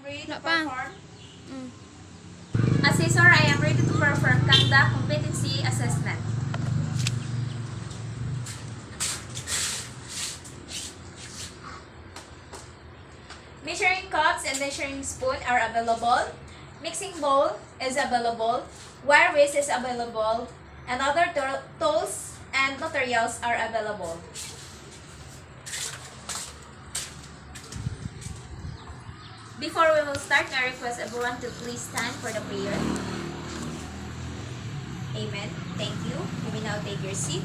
ready to Wala pa. perform. Mm. Assessor, I am ready to perform conduct competency assessment. Measuring cups and measuring spoon are available. Mixing bowl is available. Wire whisk is available. And other tools and materials are available. Before we will start, I request everyone to please stand for the prayer. Amen. Thank you. You may now take your seat.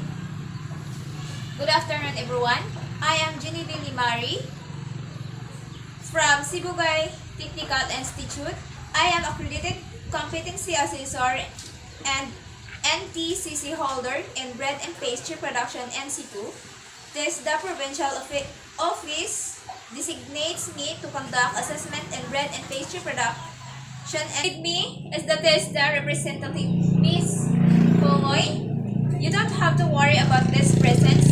Good afternoon, everyone. I am Genevieve Limari from Sibugay Technical Institute. I am accredited competency assessor and NTCC holder in bread and pastry production NC2. This the provincial office designates me to conduct assessment in bread and pastry production. And with me is the TESDA representative, Miss Hongoy. You don't have to worry about this presence.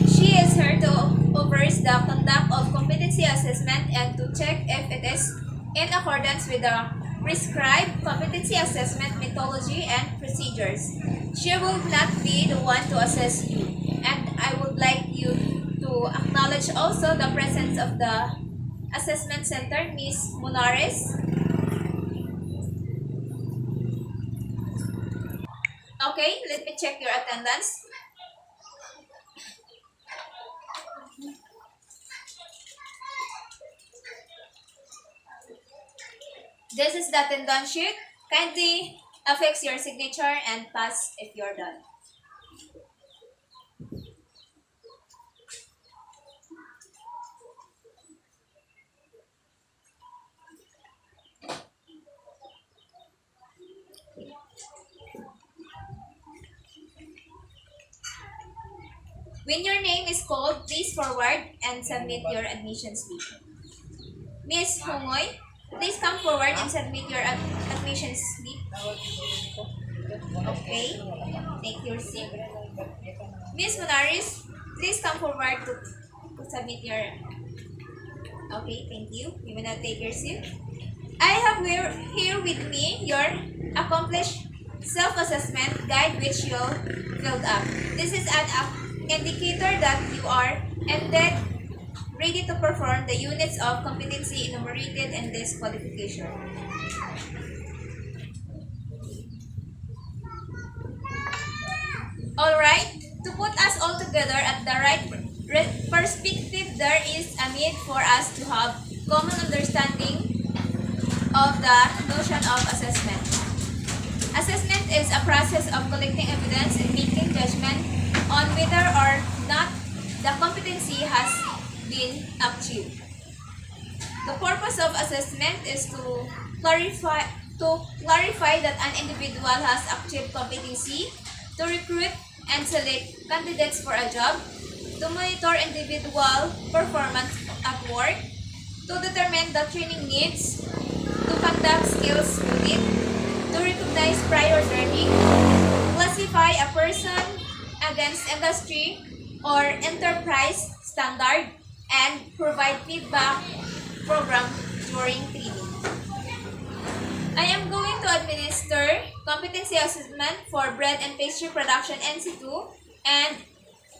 She is here to oversee the conduct of competency assessment and to check if it is in accordance with the prescribed competency assessment methodology and procedures. She will not be the one to assess you. And I would like you to acknowledge also the presence of the assessment center, Miss Munares. Okay, let me check your attendance. This is the attendance sheet. Kindly affix your signature and pass if you're done. When your name is called, please forward and submit your admission slip. Miss Hongoy, please come forward and submit your admission slip. Okay, take your seat. Miss Monaris, please come forward to submit your... Okay, thank you. You may now take your seat. I have here with me your accomplished self-assessment guide which you'll filled up. This is an indicator that you are indeed ready to perform the units of competency enumerated in this qualification. Alright, to put us all together at the right perspective, there is a need for us to have common understanding of the notion of assessment. Assessment is a process of collecting evidence and making judgment on whether or not the competency has been achieved. The purpose of assessment is to clarify that an individual has achieved competency, to recruit and select candidates for a job, to monitor individual performance at work, to determine the training needs, to conduct skills audit, to recognize prior learning, classify a person against industry or enterprise standard, and provide feedback program during training. I am going to administer competency assessment for bread and pastry production NC2, and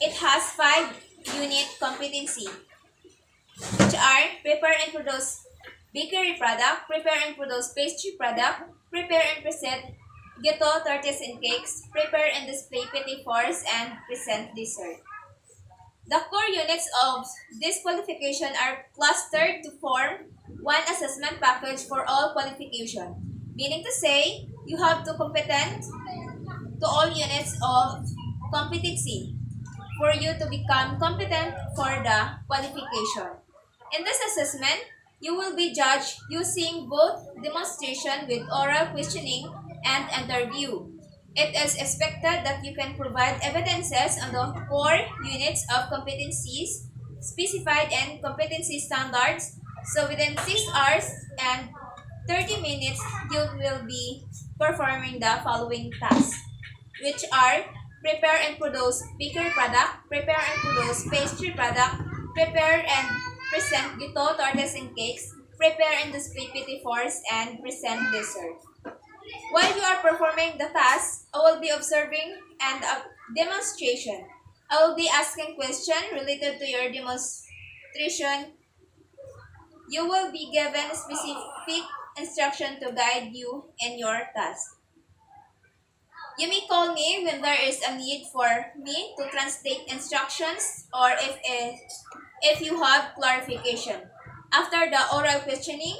it has 5-unit competency, which are prepare and produce bakery product, prepare and produce pastry product, prepare and present gâteaux, tortes, and cakes, prepare and display petit fours, and present dessert. The core units of this qualification are clustered to form one assessment package for all qualification, meaning to say you have to competent to all units of competency for you to become competent for the qualification. In this assessment, you will be judged using both demonstration with oral questioning and interview. It is expected that you can provide evidences on the core units of competencies specified in competency standards. So within 6 hours and 30 minutes, you will be performing the following tasks, which are prepare and produce bakery product, prepare and produce pastry product, prepare and present gâteaux, tortes, and cakes, prepare and display petit reinforce and present dessert. While you are performing the task, I will be observing and a demonstration. I will be asking questions related to your demonstration. You will be given specific instruction to guide you in your task. You may call me when there is a need for me to translate instructions or if you have clarification. After the oral questioning,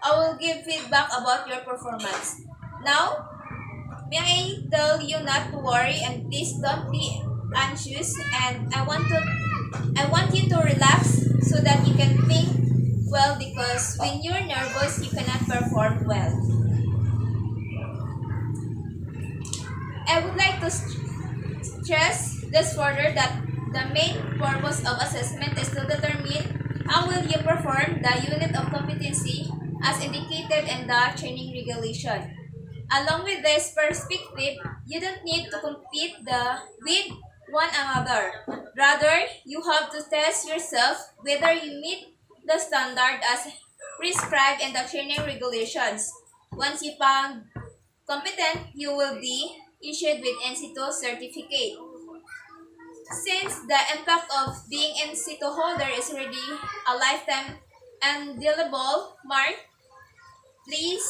I will give feedback about your performance. Now, may I tell you not to worry and please don't be anxious and I want you to relax so that you can think well because when you're nervous you cannot perform well. I would like to stress this further that the main purpose of assessment is to determine how will you perform the unit of competency as indicated in the training regulation. Along with this perspective, you don't need to compete with one another. Rather, you have to test yourself whether you meet the standard as prescribed in the training regulations. Once you found competent, you will be issued with NC2 certificate. Since the impact of being NC2 holder is already a lifetime indelible mark, please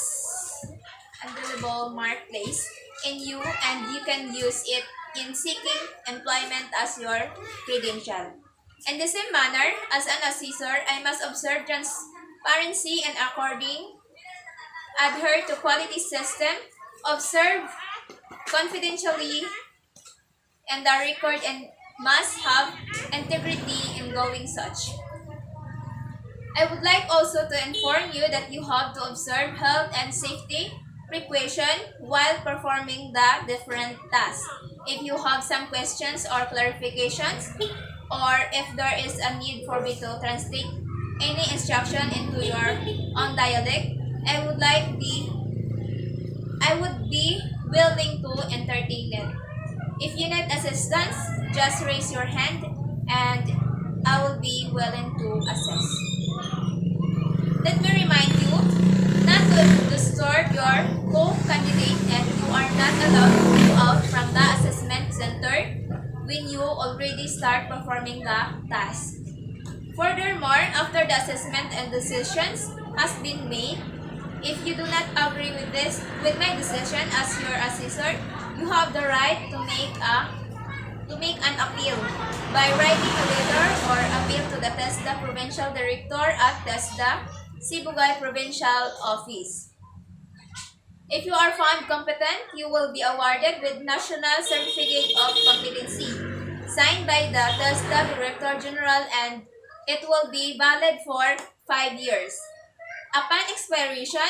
place in you and you can use it in seeking employment as your credential. In the same manner, as an assessor, I must observe transparency and according adhere to quality system, observe confidentially and the record and must have integrity in going such. I would like also to inform you that you have to observe health and safety precaution while performing the different tasks. If you have some questions or clarifications, or if there is a need for me to translate any instruction into your own dialect, I would be willing to entertain it. If you need assistance, just raise your hand and I will be willing to assist. Let me remind you not to disturb your co-candidate and you are not allowed to go out from the assessment center when you already start performing the task. Furthermore, after the assessment and decisions has been made, if you do not agree with my decision as your assessor, you have the right to make an appeal by writing a letter or appeal to the TESDA Provincial Director at TESDA Sibugay Provincial Office. If you are found competent, you will be awarded with National Certificate of Competency, signed by the TESDA Director General, and it will be valid for 5 years. Upon expiration,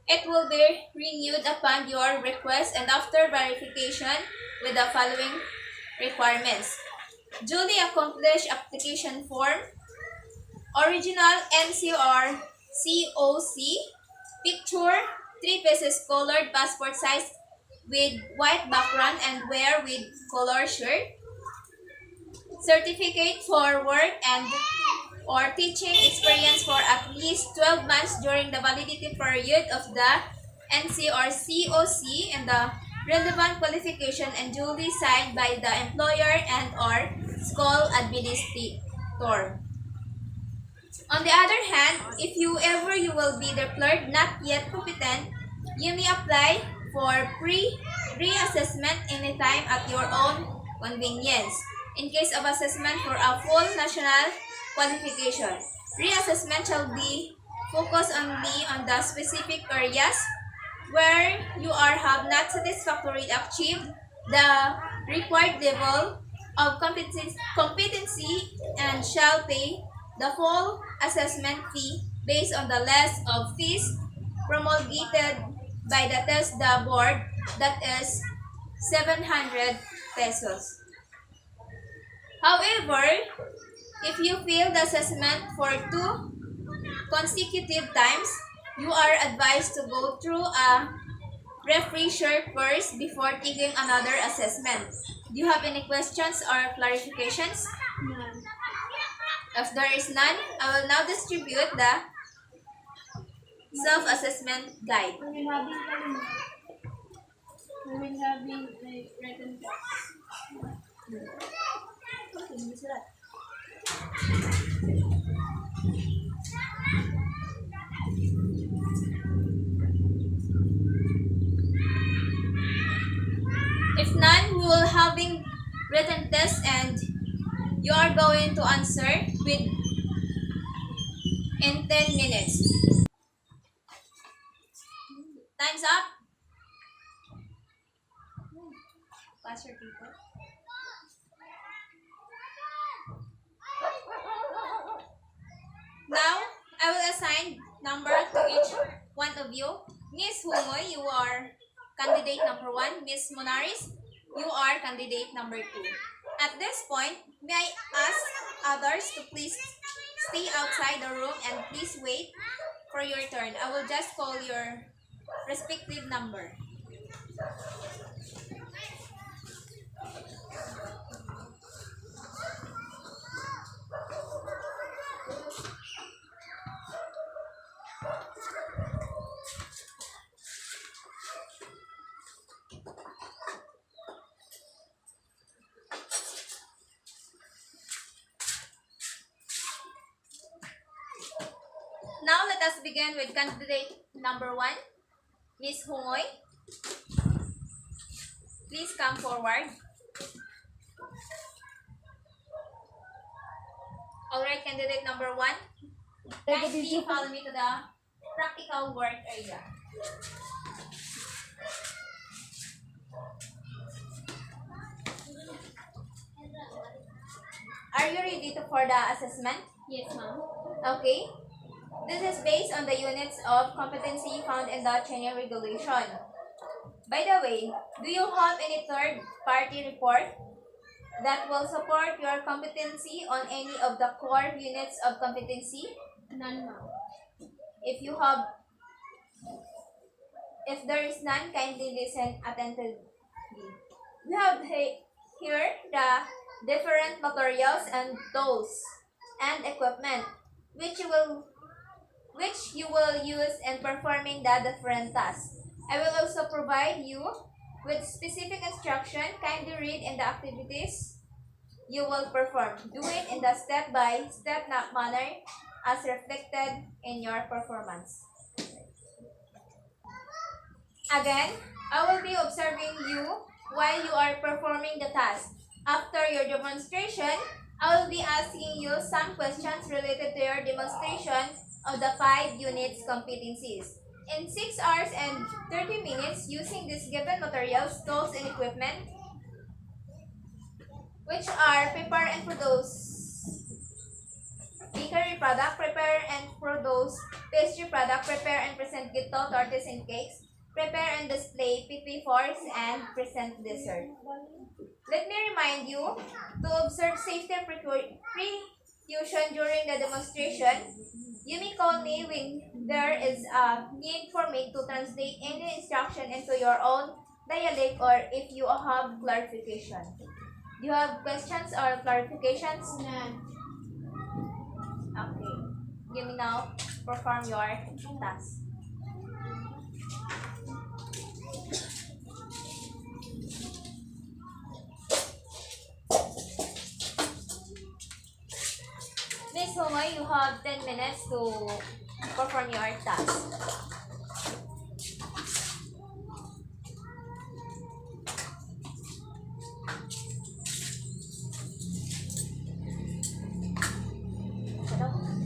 it will be renewed upon your request and after verification with the following requirements: duly accomplished application form, original NC or COC, picture, 3 pieces colored passport size with white background and wear with color shirt, certificate for work and or teaching experience for at least 12 months during the validity period of the NC or COC and the relevant qualification and duly signed by the employer and or school administrator. On the other hand, if you will be declared not yet competent, you may apply for reassessment anytime at your own convenience. In case of assessment for a full national qualification, reassessment shall be focused only on the specific areas where you have not satisfactorily achieved the required level of competency and shall pay the full assessment fee based on the list of fees promulgated by the TESDA board, that is 700 pesos. However, if you fail the assessment for 2 consecutive times, you are advised to go through a refresher course before taking another assessment. Do you have any questions or clarifications? None. If there is none, I will now distribute the self-assessment guide. We will having a written test. If none, we will having written test and you are going to answer in 10 minutes. Time's up. Faster people. Now, I will assign number to each one of you. Miss Humoy, you are candidate number 1. Miss Monaris, you are candidate number 2. At this point, may I ask others to please stay outside the room and please wait for your turn. I will just call your respective number. Now let us begin with candidate number 1, Miss Humoy. Please come forward. Alright, candidate number 1. Kindly follow me to the practical work area. Are you ready for the assessment? Yes, ma'am. Okay. This is based on the units of competency found in the China regulation. By the way, do you have any third-party report that will support your competency on any of the core units of competency? None, ma'am. If there is none, kindly listen attentively. We have here the different materials and tools and equipment which you will use in performing the different tasks. I will also provide you with specific instruction. Kindly read in the activities you will perform. Do it in the step-by-step manner as reflected in your performance. Again, I will be observing you while you are performing the task. After your demonstration, I will be asking you some questions related to your demonstration of the 5 units competencies. In 6 hours and 30 minutes, using these given materials, tools, and equipment, which are prepare and produce bakery product, prepare and produce pastry product, prepare and present gâteaux, tortillas, and cakes, prepare and display PP4s, and present dessert. Let me remind you to observe safety precaution during the demonstration. You may call me when there is a need for me to translate any instruction into your own dialect or if you have clarification. Do you have questions or clarifications? None. Okay. You may now perform your task. Miss Humoy, you have 10 minutes to perform your task.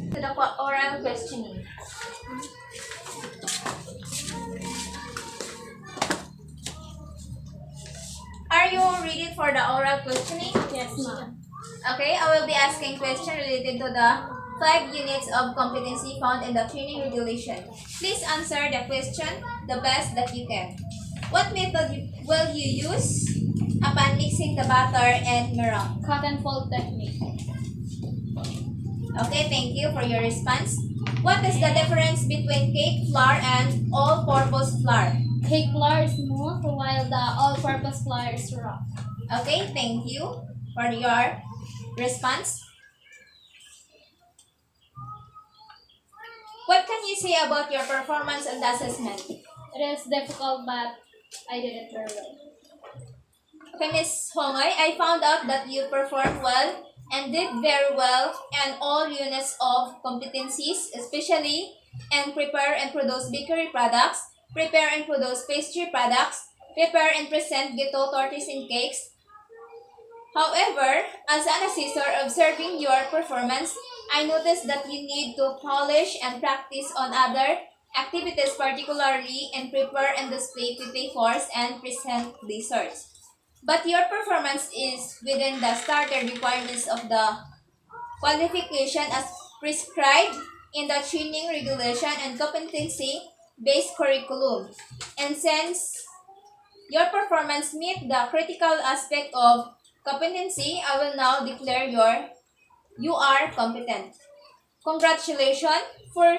To the oral questioning. Are you ready for the oral questioning? Yes, ma'am. Okay, I will be asking questions related to the 5 units of competency found in the training regulation. Please answer the question the best that you can. What method will you use upon mixing the batter and meringue? Cut and fold technique. Okay, thank you for your response. What is the difference between cake flour and all-purpose flour? Cake flour is smooth while the all-purpose flour is rough. Okay, thank you for your response. What can you say about your performance on the assessment? It is difficult, but I did it very well. Okay, Ms. Hongoy, I found out that you performed well and did very well in all units of competencies, especially in prepare and produce bakery products, prepare and produce pastry products, prepare and present gâteaux, tortillas, and cakes. However, as an assessor observing your performance, I noticed that you need to polish and practice on other activities, particularly in prepare and display PPA4s and present desserts. But your performance is within the starter requirements of the qualification as prescribed in the training regulation and competency-based curriculum. And since your performance meet the critical aspect of competency, I will now declare you are competent. Congratulations for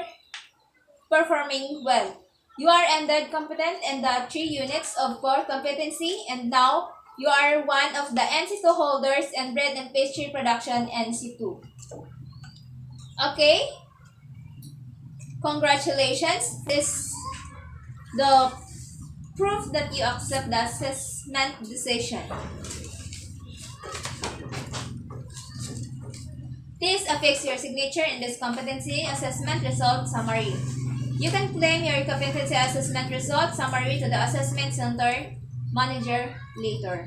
performing well. You are ended competent in the 3 units of core competency, and now you are one of the NC2 holders in bread and pastry production NC2. Okay? Congratulations. This the proof that you accept the assessment decision. Please affix your signature in this competency assessment result summary. You can claim your competency assessment result summary to the assessment center manager later.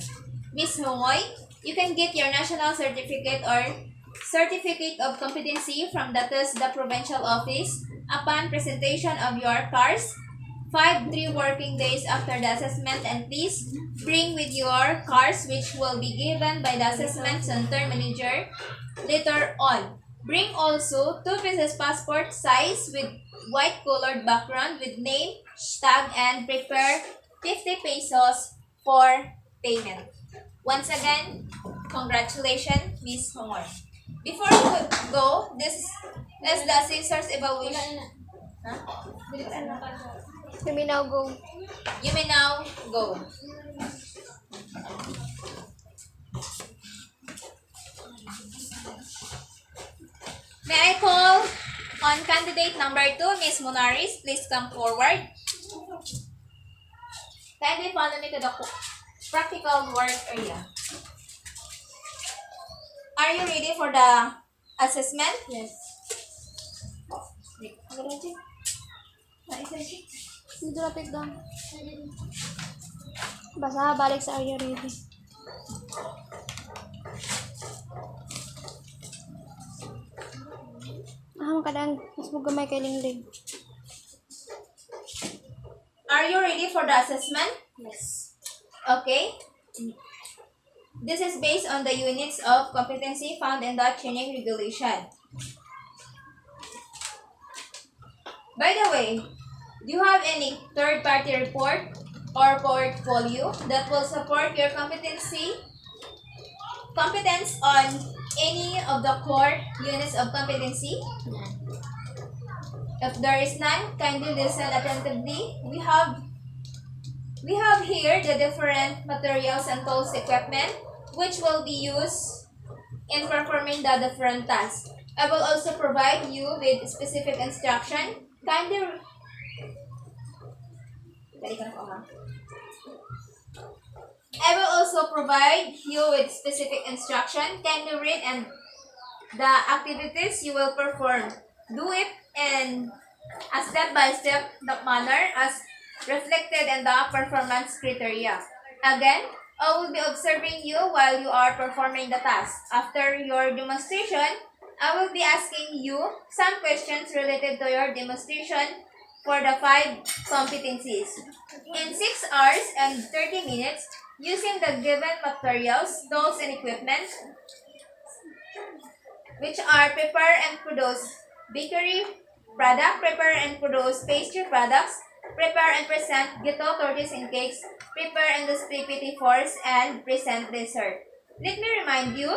Ms. Hongoy, you can get your national certificate or certificate of competency from the provincial office upon presentation of your CARS 3 working days after the assessment, and please bring with your CARS, which will be given by the assessment center manager later on. Bring also 2 pieces passport size with white colored background with name, tag, and prepare 50 pesos for payment. Once again, congratulations, Ms. Hongoy. Before we go, this is the assessor's evaluation. Huh? Let me now go. You may now go. May I call on candidate number 2, Ms. Monaris? Please come forward. Kindly follow me to the practical work area. Are you ready for the assessment? Yes. Dito na take down. Basta balik sa area ready. Kadang mas magamay kay Lingling. Are you ready for the assessment? Yes. Okay. This is based on the units of competency found in the training regulation. By the way, do you have any third-party report or portfolio that will support your competence on any of the core units of competency? If there is none, kindly listen attentively. We have here the different materials and tools equipment which will be used in performing the different tasks. I will also provide you with specific instruction. I will also provide you with specific instruction. Kindly read and the activities you will perform. Do it in a step-by-step manner as reflected in the performance criteria. Again, I will be observing you while you are performing the task. After your demonstration, I will be asking you some questions related to your demonstration for the 5 competencies. In 6 hours and 30 minutes, using the given materials, tools, and equipment, which are prepare and produce bakery product, prepare and produce pastry products, prepare and present gâteaux, tortillas, and cakes, prepare and display PT4s, and present dessert. Let me remind you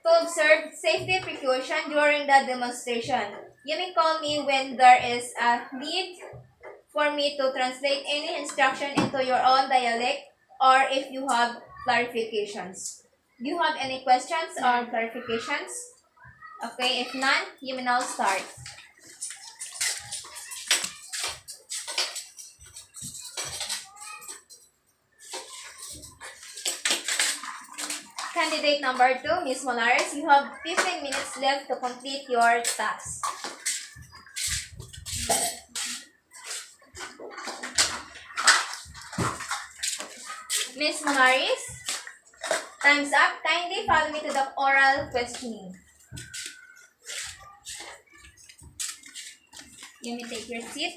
to observe safety precaution during the demonstration. You may call me when there is a need for me to translate any instruction into your own dialect or if you have clarifications. Do you have any questions or clarifications? Okay, if none, you may now start. Candidate number 2, Ms. Molares, you have 15 minutes left to complete your task. Ms. Molares, time's up. Kindly follow me to the oral questioning. You may take your seat.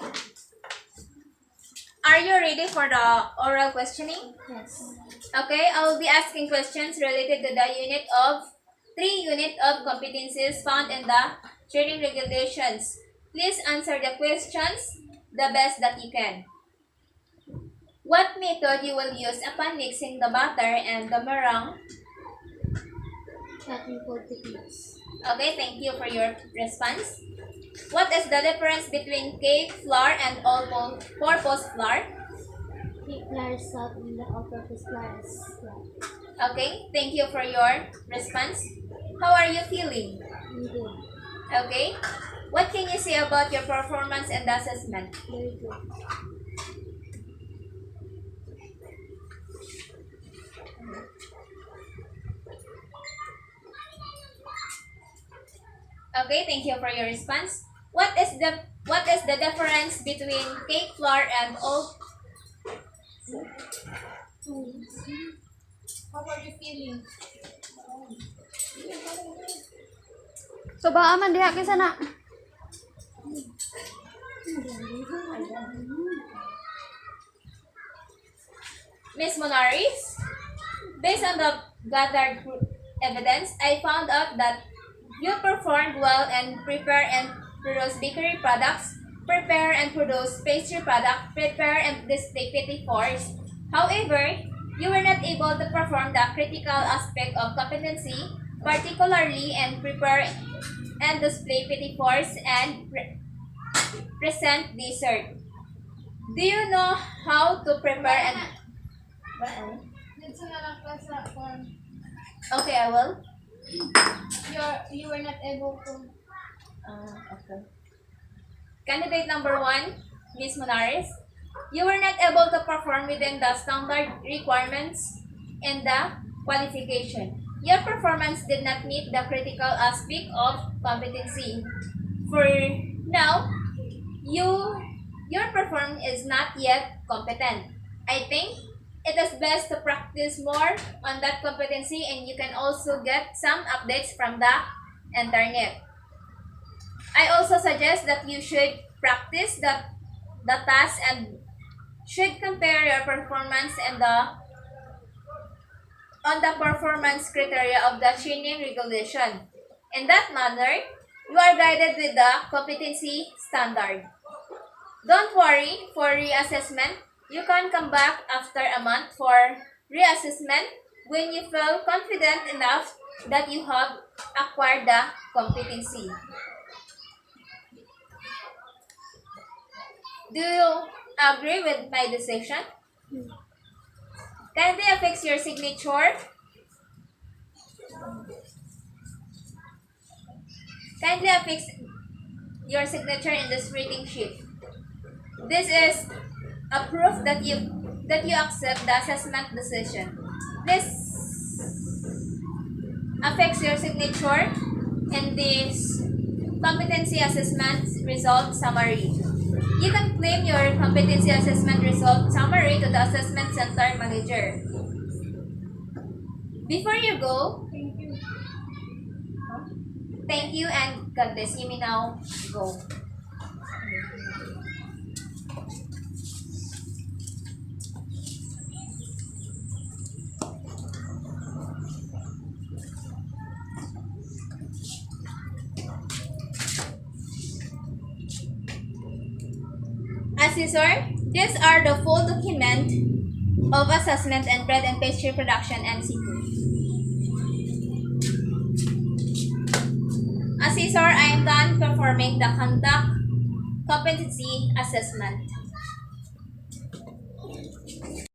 Are you ready for the oral questioning? Yes. Okay, I will be asking questions related to the three unit of competencies found in the training regulations. Please answer the questions the best that you can. What method you will use upon mixing the butter and the meringue? Technical techniques. Okay, thank you for your response. What is the difference between cake flour and all-purpose flour? Cake flour is salt and the all-purpose flour is flour. Okay, thank you for your response. How are you feeling? I'm good. Okay. What can you say about your performance and the assessment? Very good. Okay, thank you for your response. What is the difference between cake flour and all? How are you feeling? So ba man diha kay sana. Ms. Monaris, based on the gathered evidence, I found out that you performed well and prepare and produce bakery products, prepare and produce pastry product, prepare and display petit fours. However, you were not able to perform the critical aspect of competency, particularly and prepare and display petit fours and present dessert. Do you know how to prepare and... Okay, I will. You were not able to. Okay. Candidate number 1, Ms. Monares, you were not able to perform within the standard requirements in the qualification. Your performance did not meet the critical aspect of competency. For now, your performance is not yet competent. I think it is best to practice more on that competency, and you can also get some updates from the internet. I also suggest that you should practice the task and should compare your performance and on the performance criteria of the training regulation. In that manner, you are guided with the competency standard. Don't worry for reassessment. You can come back after a month for reassessment when you feel confident enough that you have acquired the competency. Do you agree with my decision? Kindly affix your signature. Kindly affix your signature in this rating sheet. This is a proof that you accept the assessment decision. Please affix your signature in this competency assessment result summary. You can claim your competency assessment result summary to the assessment center manager. Before you go, thank you and God bless. You may now go. Assessor, these are the full document of assessment and bread and pastry production and seafood. Assessor, I am done performing the conduct competency assessment.